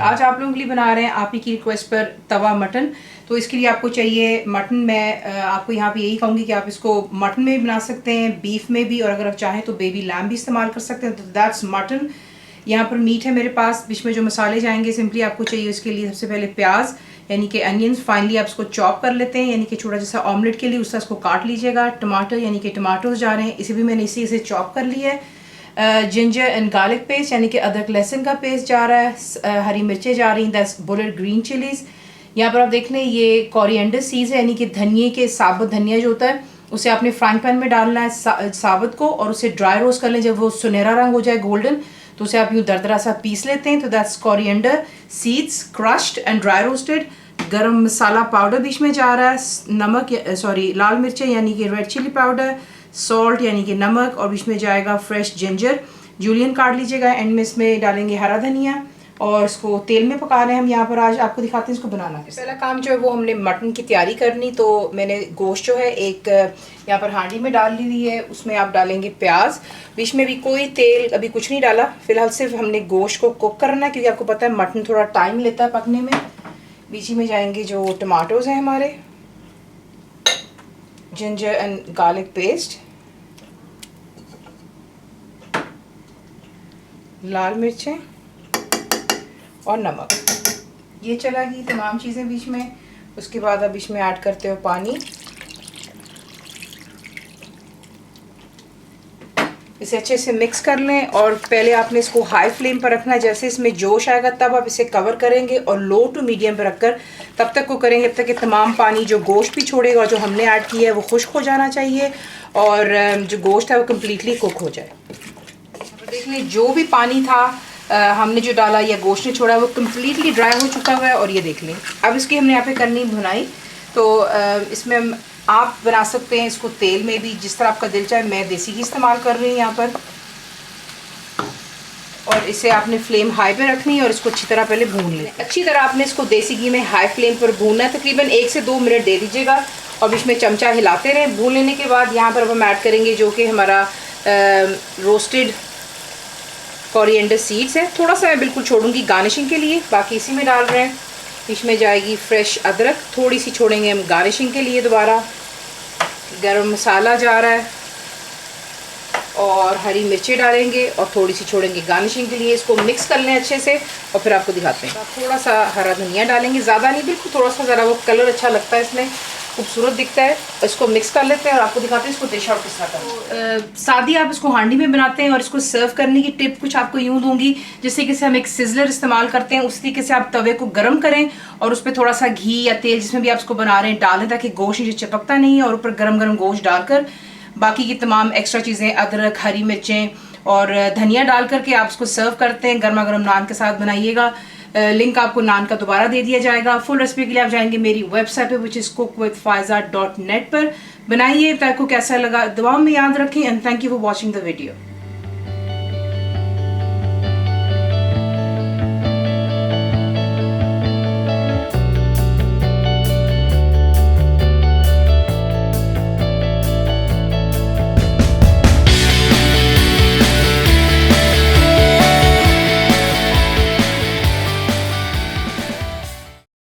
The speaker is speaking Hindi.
आज आप लोगों के लिए बना रहे हैं आप ही की रिक्वेस्ट पर तवा मटन। तो इसके लिए आपको चाहिए मटन। मैं आपको यहाँ पे यही कहूँगी कि आप इसको मटन में भी बना सकते हैं, बीफ में भी, और अगर आप चाहें तो बेबी लैम्ब भी इस्तेमाल कर सकते हैं। तो दैट्स मटन। यहाँ पर मीट है मेरे पास। बीच में जो मसाले जाएंगे सिंपली आपको चाहिए इसके लिए सबसे पहले प्याज यानी कि अनियंस फाइनली आप इसको चॉप कर लेते हैं, यानी कि छोटा जैसा ऑमलेट के लिए उसका इसको काट लीजिएगा। टमाटर यानी कि टमाटोज जा रहे हैं, इसे भी मैंने इसी से चॉप कर लिया है। जिंजर एंड गार्लिक पेस्ट यानी कि अदरक लहसुन का पेस्ट जा रहा है। हरी मिर्चें जा रही हैं, दैट्स बुलेट ग्रीन चिलीज़। यहाँ पर आप देख लें ये कोरिएंडर सीड्स है, यानी कि धनिए के साबुत धनिया जो होता है उसे आपने फ्राइंग पैन में डालना है साबुत को, और उसे ड्राई रोस्ट कर लें। जब वो सुनहरा रंग हो जाए गोल्डन तो उसे आप यूँ दरदरा सा पीस लेते हैं। तो that's coriander seeds crushed and dry roasted. गरम मसाला पाउडर बीच में जा रहा है। नमक लाल मिर्चें यानी कि रेड चिली पाउडर, सॉल्ट यानी कि नमक, और बीच में जाएगा फ्रेश जिंजर जूलियन काट लीजिएगा। एंड में इसमें डालेंगे हरा धनिया और इसको तेल में पका रहे हैं हम। यहाँ पर आज आपको दिखाते हैं इसको बनाना। पहला काम जो है वो हमने मटन की तैयारी करनी। तो मैंने गोश्त जो है एक यहाँ पर हांडी में डाल ली हुई है, उसमें आप डालेंगे प्याज। बीच में भी कोई तेल अभी कुछ नहीं डाला, फिलहाल सिर्फ हमने गोश्त को कुक करना है क्योंकि आपको पता है मटन थोड़ा टाइम लेता है पकने में। बीच में जाएंगे जो टमाटोज हैं हमारे, जिंजर एंड गार्लिक पेस्ट, लाल मिर्चें और नमक। ये चला गई तमाम चीज़ें बीच में। उसके बाद अब इसमें ऐड करते हो पानी। इसे अच्छे से मिक्स कर लें और पहले आपने इसको हाई फ्लेम पर रखना है। जैसे इसमें जोश आएगा तब आप इसे कवर करेंगे और लो टू मीडियम पर रखकर तब तक को करेंगे जब तक कि तमाम पानी जो गोश्त भी छोड़ेगा और जो हमने ऐड किया है वो खुश्क हो जाना चाहिए और जो गोश्त है वो कम्प्लीटली कुक हो जाए। देख लें जो भी पानी था हमने जो डाला या गोश्त ने छोड़ा वो कम्प्लीटली ड्राई हो चुका हुआ है। और ये देख लें अब इसकी हमने यहाँ पे करनी भुनाई। तो इसमें आप बना सकते हैं इसको तेल में भी, जिस तरह आपका दिल चाहे। मैं देसी घी इस्तेमाल कर रही हूँ यहाँ पर। और इसे आपने फ्लेम हाई पे रखनी है और इसको अच्छी तरह पहले भून लें। अच्छी तरह आपने इसको देसी घी में हाई फ्लेम पर भूनना है। तकरीबन 1 से 2 मिनट दे दीजिएगा और बीच में चमचा हिलाते रहें। भून लेने के बाद यहाँ पर अब हम ऐड करेंगे जो कि हमारा रोस्टेड कोरिएंडर सीड्स है। थोड़ा सा मैं बिल्कुल छोड़ूंगी गार्निशिंग के लिए, बाकी इसी में डाल रहे हैं। इसमें जाएगी फ्रेश अदरक, थोड़ी सी छोड़ेंगे हम गार्निशिंग के लिए दोबारा। गरम मसाला जा रहा है और हरी मिर्चें डालेंगे और थोड़ी सी छोड़ेंगे गार्निशिंग के लिए। इसको मिक्स कर लें अच्छे से और फिर आपको दिखाते हैं। थोड़ा सा हरा धनिया डालेंगे, ज़्यादा नहीं, बिल्कुल थोड़ा सा, ज़रा वो कलर अच्छा लगता है, इसमें खूबसूरत दिखता है। इसको मिक्स कर लेते हैं और आपको दिखाते हैं इसको डिश आउट किस तरह करना। सादी आप इसको हांडी में बनाते हैं और इसको सर्व करने की टिप कुछ आपको यूँ दूंगी। जिस तरीके से हम एक सिजलर इस्तेमाल करते हैं उस तरीके से आप तवे को गर्म करें और उस पर थोड़ा सा घी या तेल जिसमें भी आप इसको बना रहे हैं डालें ताकि गोश्त नीचे चिपकता नहीं है। और ऊपर गरम गरम गोश्त डालकर बाकी की तमाम एक्स्ट्रा चीज़ें, अदरक, हरी मिर्चें और धनिया डाल करके आप इसको सर्व करते हैं। गर्मा गर्म नान के साथ बनाइएगा। लिंक आपको नान का दोबारा दे दिया जाएगा। फुल रेसिपी के लिए आप जाएंगे मेरी वेबसाइट पे विच इज़ cook-with-faiza.net पर। बनाइए। आपको कैसा लगा दुआ में याद रखें and thank you for watching the video.